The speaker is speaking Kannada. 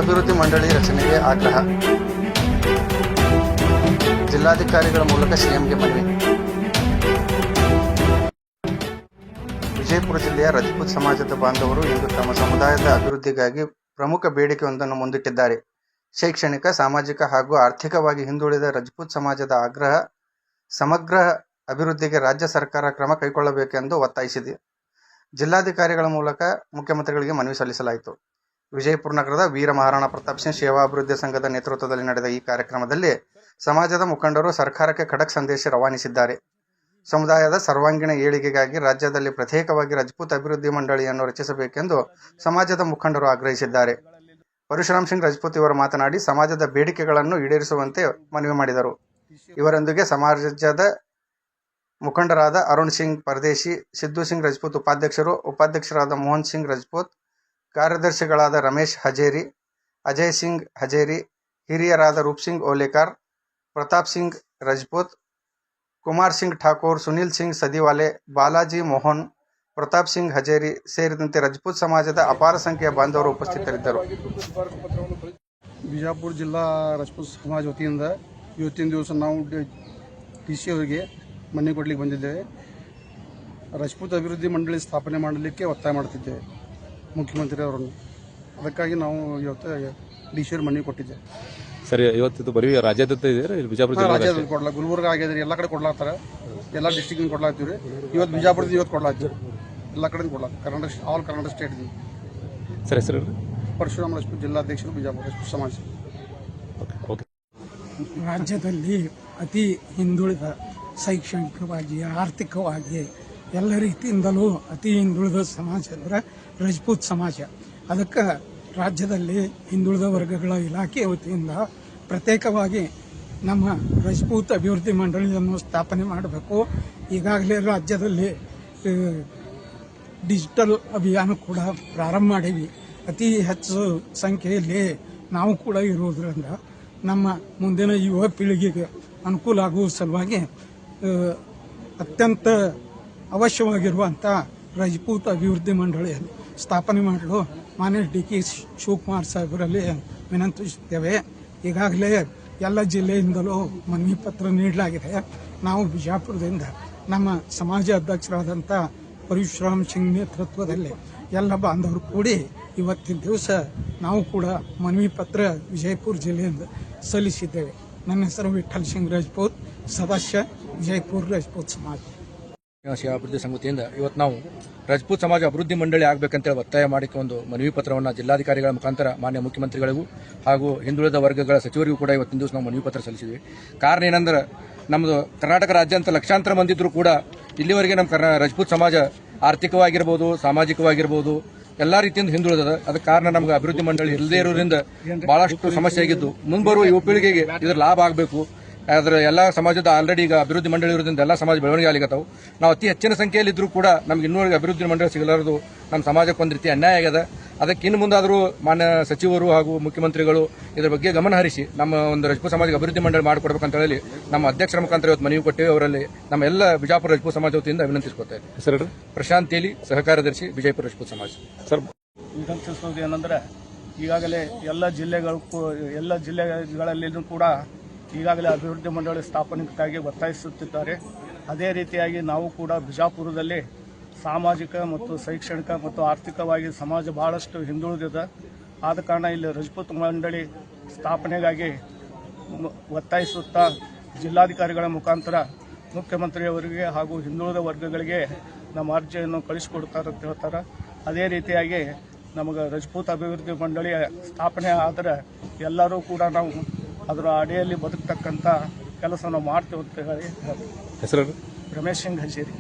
ಅಭಿವೃದ್ಧಿ ಮಂಡಳಿ ರಚನೆಗೆ ಆಗ್ರಹ. ಜಿಲ್ಲಾಧಿಕಾರಿಗಳ ಮೂಲಕ ಸಿಎಂಗೆ ಮನವಿ. ವಿಜಯಪುರ ಜಿಲ್ಲೆಯ ರಜಪೂತ್ ಸಮಾಜದ ಬಾಂಧವರು ಇಂದು ತಮ್ಮ ಸಮುದಾಯದ ಅಭಿವೃದ್ಧಿಗಾಗಿ ಪ್ರಮುಖ ಬೇಡಿಕೆಯೊಂದನ್ನು ಮುಂದಿಟ್ಟಿದ್ದಾರೆ. ಶೈಕ್ಷಣಿಕ, ಸಾಮಾಜಿಕ ಹಾಗೂ ಆರ್ಥಿಕವಾಗಿ ಹಿಂದುಳಿದ ರಜಪೂತ್ ಸಮಾಜದ ಸಮಗ್ರ ಅಭಿವೃದ್ಧಿಗೆ ರಾಜ್ಯ ಸರ್ಕಾರ ಕ್ರಮ ಕೈಗೊಳ್ಳಬೇಕೆಂದು ಒತ್ತಾಯಿಸಿದೆ. ಜಿಲ್ಲಾಧಿಕಾರಿಗಳ ಮೂಲಕ ಮುಖ್ಯಮಂತ್ರಿಗಳಿಗೆ ಮನವಿ ಸಲ್ಲಿಸಲಾಯಿತು. ವಿಜಯಪುರ ನಗರದ ವೀರ ಮಹಾರಾಣಾ ಪ್ರತಾಪ್ ಸಿಂಗ್ ಸೇವಾ ಅಭಿವೃದ್ಧಿ ಸಂಘದ ನೇತೃತ್ವದಲ್ಲಿ ನಡೆದ ಈ ಕಾರ್ಯಕ್ರಮದಲ್ಲಿ ಸಮಾಜದ ಮುಖಂಡರು ಸರ್ಕಾರಕ್ಕೆ ಖಡಕ್ ಸಂದೇಶ ರವಾನಿಸಿದ್ದಾರೆ. ಸಮುದಾಯದ ಸರ್ವಾಂಗೀಣ ಏಳಿಗೆಗಾಗಿ ರಾಜ್ಯದಲ್ಲಿ ಪ್ರತ್ಯೇಕವಾಗಿ ರಜಪೂತ್ ಅಭಿವೃದ್ಧಿ ಮಂಡಳಿಯನ್ನು ರಚಿಸಬೇಕೆಂದು ಸಮಾಜದ ಮುಖಂಡರು ಆಗ್ರಹಿಸಿದ್ದಾರೆ. ಪರಶುರಾಮ್ ಸಿಂಗ್ ರಜಪೂತ್ ಇವರು ಮಾತನಾಡಿ ಸಮಾಜದ ಬೇಡಿಕೆಗಳನ್ನು ಈಡೇರಿಸುವಂತೆ ಮನವಿ ಮಾಡಿದರು. ಇವರೊಂದಿಗೆ ಸಮಾಜದ ಮುಖಂಡರಾದ ಅರುಣ್ ಸಿಂಗ್ ಪರದೇಶಿ, ಸಿದ್ದು ಸಿಂಗ್ ರಜಪೂತ್ ಉಪಾಧ್ಯಕ್ಷರಾದ ಮೋಹನ್ ಸಿಂಗ್ ರಜಪೂತ್, ಕಾರ್ಯದರ್ಶಿಗಳಾದ ರಮೇಶ್ ಹಜೇರಿ, ಅಜಯ್ ಸಿಂಗ್ ಹಜೇರಿ, ಹಿರಿಯರಾದ ರೂಪ್ ಸಿಂಗ್ ಓಲೇಕರ್, ಪ್ರತಾಪ್ ಸಿಂಗ್ ರಜಪೂತ್, ಕುಮಾರ್ ಸಿಂಗ್ ಠಾಕೂರ್, ಸುನಿಲ್ ಸಿಂಗ್ ಸದಿವಾಲೆ, ಬಾಲಾಜಿ ಮೋಹನ್, ಪ್ರತಾಪ್ ಸಿಂಗ್ ಹಜೇರಿ ಸೇರಿದಂತೆ ರಜಪೂತ್ ಸಮಾಜದ ಅಪಾರ ಸಂಖ್ಯೆಯ ಬಾಂಧವರು ಉಪಸ್ಥಿತರಿದ್ದರು. ಬಿಜಾಪುರ ಜಿಲ್ಲಾ ರಜಪೂತ್ ಸಮಾಜ ವತಿಯಿಂದ ಇವತ್ತಿನ ದಿವಸ ನಾವು DC ಅವರಿಗೆ ಮನೆ ಕೊಡಲಿಕ್ಕೆ ಬಂದಿದ್ದೇವೆ. ರಜಪೂತ್ ಅಭಿವೃದ್ಧಿ ಮಂಡಳಿ ಸ್ಥಾಪನೆ ಮಾಡಲಿಕ್ಕೆ ಒತ್ತಾಯ ಮಾಡ್ತಿದ್ದೇವೆ ಮುಖ್ಯಮಂತ್ರಿ ಅವರನ್ನು. ಅದಕ್ಕಾಗಿ ನಾವು ಇವತ್ತು DC ಅವ್ರ ಮನೆ ಕೊಟ್ಟಿದ್ದೇವೆ. ಸರಿ, ಇವತ್ತು ಬರೀ ರಾಜ್ಯಾದ್ಯಂತ ಇದೆ ಬಿಜಾಪುರ ರಾಜ್ಯದಲ್ಲಿ ಕೊಡಲ್ಲ, ಗುಲ್ಬರ್ಗ ಆಗಿದ್ರೆ ಎಲ್ಲ ಕಡೆ ಕೊಡ್ಲಾಗ್ತಾರೆ, ಎಲ್ಲ ಡಿಸ್ಟಿಕ್ನಿಂದ ಕೊಡ್ಲಾಗ್ತೀವಿ. ಇವತ್ತು ಬಿಜಾಪುರದಿಂದ ಇವತ್ತು ಕೊಡ್ಲಾಗ್ತೀವಿ, ಎಲ್ಲ ಕಡೆ ಕೊಡ್ಲಾಗ್ತೀವಿ. All Karnataka state. ಸರಿ ಸರ್. ಪರಶುರಾಮ್ ರಜಪೂತ್ ಜಿಲ್ಲಾಧ್ಯಕ್ಷರು ಬಿಜಾಪುರ ರಜಪೂತ್ ಸಮಾಜ. ರಾಜ್ಯದಲ್ಲಿ ಅತಿ ಹಿಂದುಳಿದ ಶೈಕ್ಷಣಿಕವಾಗಿ, ಆರ್ಥಿಕವಾಗಿ ಎಲ್ಲ ರೀತಿಯಿಂದಲೂ ಅತಿ ಹಿಂದುಳಿದ ಸಮಾಜ ಅಂದರೆ ರಜಪೂತ್ ಸಮಾಜ. ಅದಕ್ಕೆ ರಾಜ್ಯದಲ್ಲಿ ಹಿಂದುಳಿದ ವರ್ಗಗಳ ಇಲಾಖೆ ವತಿಯಿಂದ ಪ್ರತ್ಯೇಕವಾಗಿ ನಮ್ಮ ರಜಪೂತ್ ಅಭಿವೃದ್ಧಿ ಮಂಡಳಿಯನ್ನು ಸ್ಥಾಪನೆ ಮಾಡಬೇಕು. ಈಗಾಗಲೇ ರಾಜ್ಯದಲ್ಲಿ ಡಿಜಿಟಲ್ ಅಭಿಯಾನ ಕೂಡ ಪ್ರಾರಂಭ ಮಾಡೀವಿ. ಅತಿ ಹೆಚ್ಚು ಸಂಖ್ಯೆಯಲ್ಲಿ ನಾವು ಕೂಡ ಇರುವುದರಿಂದ ನಮ್ಮ ಮುಂದಿನ ಯುವ ಪೀಳಿಗೆಗೆ ಅನುಕೂಲ ಆಗುವ ಸಲುವಾಗಿ ಅತ್ಯಂತ ಅವಶ್ಯವಾಗಿರುವಂಥ ರಜಪೂತ್ ಅಭಿವೃದ್ಧಿ ಮಂಡಳಿಯನ್ನು ಸ್ಥಾಪನೆ ಮಾಡಲು ಮಾನ್ಯ DK ಶಿವಕುಮಾರ್ ಸಾಹೇಬರಲ್ಲಿ ವಿನಂತಿಸುತ್ತೇವೆ. ಈಗಾಗಲೇ ಎಲ್ಲ ಜಿಲ್ಲೆಯಿಂದಲೂ ಮನವಿ ಪತ್ರ ನೀಡಲಾಗಿದೆ. ನಾವು ಬಿಜಾಪುರದಿಂದ ನಮ್ಮ ಸಮಾಜ ಅಧ್ಯಕ್ಷರಾದಂಥ ಪರಶುರಾಮ್ ಸಿಂಗ್ ನೇತೃತ್ವದಲ್ಲಿ ಎಲ್ಲ ಬಾಂಧವರು ಕೂಡಿ ಇವತ್ತಿನ ದಿವಸ ನಾವು ಕೂಡ ಮನವಿ ಪತ್ರ ವಿಜಯಪುರ ಜಿಲ್ಲೆಯಿಂದ ಸಲ್ಲಿಸಿದ್ದೇವೆ. ನನ್ನ ಹೆಸರು ವಿಠಲ್ ಸಿಂಗ್ ರಜಪೂತ್, ಸದಸ್ಯ ವಿಜಯಪುರ ರಜಪೂತ್ ಸಮಾಜ ಸೇವಾ ಅಭಿವೃದ್ಧಿ ಸಂಘದಿಂದ ಇವತ್ತು ನಾವು ರಜಪೂತ್ ಸಮಾಜ ಅಭಿವೃದ್ಧಿ ಮಂಡಳಿ ಆಗಬೇಕಂತೇಳಿ ಒತ್ತಾಯ ಮಾಡಿಕೊಂಡು ಮನವಿ ಪತ್ರವನ್ನು ಜಿಲ್ಲಾಧಿಕಾರಿಗಳ ಮುಖಾಂತರ ಮಾನ್ಯ ಮುಖ್ಯಮಂತ್ರಿಗಳಿಗೂ ಹಾಗೂ ಹಿಂದುಳಿದ ವರ್ಗಗಳ ಸಚಿವರಿಗೂ ಕೂಡ ಇವತ್ತಿನ ದಿವಸ ನಾವು ಮನವಿ ಪತ್ರ ಸಲ್ಲಿಸಿದ್ವಿ. ಕಾರಣ ಏನಂದ್ರೆ ನಮ್ಮದು ಕರ್ನಾಟಕ ರಾಜ್ಯ ಅಂತ ಲಕ್ಷಾಂತರ ಮಂದಿ ಇದ್ರೂ ಕೂಡ ಇಲ್ಲಿವರೆಗೆ ನಮ್ಮ ರಜಪೂತ್ ಸಮಾಜ ಆರ್ಥಿಕವಾಗಿರ್ಬೋದು, ಸಾಮಾಜಿಕವಾಗಿರ್ಬೋದು ಎಲ್ಲ ರೀತಿಯಿಂದ ಹಿಂದುಳಿದ. ಅದಕ್ಕೆ ಕಾರಣ ನಮ್ಗೆ ಅಭಿವೃದ್ಧಿ ಮಂಡಳಿ ಇಲ್ಲದೇ ಇರೋದ್ರಿಂದ ಬಹಳಷ್ಟು ಸಮಸ್ಯೆ ಆಗಿದ್ದು. ಮುಂಬರುವ ಯುವ ಪೀಳಿಗೆಗೆ ಇದರ ಲಾಭ ಆಗಬೇಕು. ಅದರ ಎಲ್ಲ ಸಮಾಜದ ಆಲ್ರೆಡಿ ಈಗ ಅಭಿವೃದ್ಧಿ ಮಂಡಳಿ ಇರೋದ್ರಿಂದ ಎಲ್ಲ ಸಮಾಜ ಬೆಳವಣಿಗೆ ಆಗಲಿಕ್ಕತ್ತಾವು. ನಾವು ಅತಿ ಹೆಚ್ಚಿನ ಸಂಖ್ಯೆಯಲ್ಲಿ ಇದ್ರೂ ಕೂಡ ನಮ್ಗೆ ಇನ್ನೂವರೆಗೆ ಅಭಿವೃದ್ಧಿ ಮಂಡಳಿ ಸಿಗಲಾರದು ನಮ್ಮ ಸಮಾಜಕ್ಕೆ ಒಂದು ರೀತಿ ಅನ್ಯಾಯ ಆಗ್ಯದ. ಅದಕ್ಕೆ ಇನ್ನು ಮುಂದಾದರೂ ಮಾನ್ಯ ಸಚಿವರು ಹಾಗೂ ಮುಖ್ಯಮಂತ್ರಿಗಳು ಇದರ ಬಗ್ಗೆ ಗಮನ ಹರಿಸಿ ನಮ್ಮ ಒಂದು ರಜಪೂತ್ ಸಮಾಜಕ್ಕೆ ಅಭಿವೃದ್ಧಿ ಮಂಡಳಿ ಮಾಡಿಕೊಡ್ಬೇಕಂತ ಹೇಳಿ ನಮ್ಮ ಅಧ್ಯಕ್ಷರ ಮುಖಾಂತರ ಇವತ್ತು ಮನವಿ ಕೊಟ್ಟೇವೆ. ಅವರಲ್ಲಿ ನಮ್ಮ ಎಲ್ಲ ಬಿಜಾಪುರ ರಜಪೂತ್ ಸಮಾಜ ವತಿಯಿಂದ ವಿನಂತಿಸಿಕೊಳ್ತೇವೆ. ಸರ್, ಪ್ರಶಾಂತ್ ತೇಲಿ, ಸಹ ಕಾರ್ಯದರ್ಶಿ, ವಿಜಯಪುರ ರಜಪೂತ್ ಸಮಾಜ. ಸರ್, ವಿನಂತಿಸುವುದು ಏನಂದ್ರೆ ಈಗಾಗಲೇ ಎಲ್ಲ ಜಿಲ್ಲೆಗಳಲ್ಲಿಯೂ ಕೂಡ ಈಗಾಗಲೇ ಅಭಿವೃದ್ಧಿ ಮಂಡಳಿ ಸ್ಥಾಪನೆಗಾಗಿ ಒತ್ತಾಯಿಸುತ್ತಿದ್ದಾರೆ. ಅದೇ ರೀತಿಯಾಗಿ ನಾವು ಕೂಡ ಬಿಜಾಪುರದಲ್ಲಿ ಸಾಮಾಜಿಕ ಮತ್ತು ಶೈಕ್ಷಣಿಕ ಮತ್ತು ಆರ್ಥಿಕವಾಗಿ ಸಮಾಜ ಬಹಳಷ್ಟು ಹಿಂದುಳಿದಿದೆ. ಆದ ಕಾರಣ ಇಲ್ಲಿ ರಜಪೂತ್ ಮಂಡಳಿ ಸ್ಥಾಪನೆಗಾಗಿ ಒತ್ತಾಯಿಸುತ್ತಾ ಜಿಲ್ಲಾಧಿಕಾರಿಗಳ ಮುಖಾಂತರ ಮುಖ್ಯಮಂತ್ರಿಯವರಿಗೆ ಹಾಗೂ ಹಿಂದುಳಿದ ವರ್ಗಗಳಿಗೆ ನಮ್ಮ ಅರ್ಜಿಯನ್ನು ಕಳಿಸಿಕೊಡ್ತಾರೆ ಅಂತ ಹೇಳ್ತಾರೆ. ಅದೇ ರೀತಿಯಾಗಿ ನಮಗೆ ರಜಪೂತ್ ಅಭಿವೃದ್ಧಿ ಮಂಡಳಿಯ ಸ್ಥಾಪನೆ ಆದರೆ ಎಲ್ಲರೂ ಕೂಡ ನಾವು ಅದರ ಅಡಿಯಲ್ಲಿ ಬದುಕತಕ್ಕಂಥ ಕೆಲಸ ನಾವು ಮಾಡ್ತೇವೆ ಅಂತ ಹೇಳಿ. ಹೆಸರು ರಮೇಶ್ ಸಿಂಗ್ ಹಜೇರಿ.